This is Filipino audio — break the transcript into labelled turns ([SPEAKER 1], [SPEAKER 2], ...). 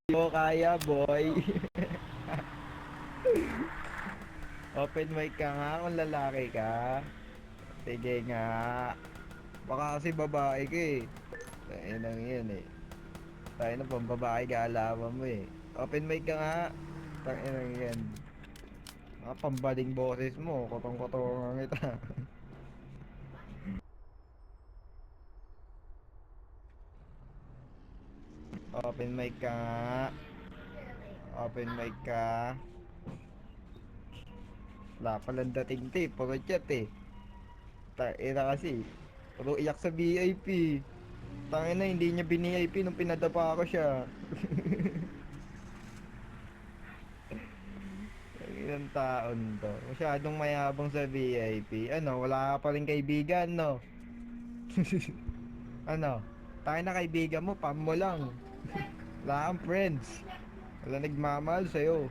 [SPEAKER 1] Mo kaya, boy. Open mic ka nga kung lalaki ka. Sige nga. Baka kasi babae ka eh. Ayun lang yun eh. Tayo na pang babae kaalaman mo eh. Open mic ka nga. Tangin lang yan. Mga pambaling boses mo. Kotong-kotongan kita. Open mic ka nga. Open mic ka. Wala palang dating tape. Puro chat eh. Ina kasi. Puro iyak sa VIP. Tangin na hindi niya bin-VIP nung pinadapa ko siya. Ilang taon to. Masyadong mayabang sa VIP. Ano, wala ka pa rin kaibigan, no? Ano? Tayo na kaibigan mo, pam mo lang. Wala kang friends. Wala nagmamahal sa'yo.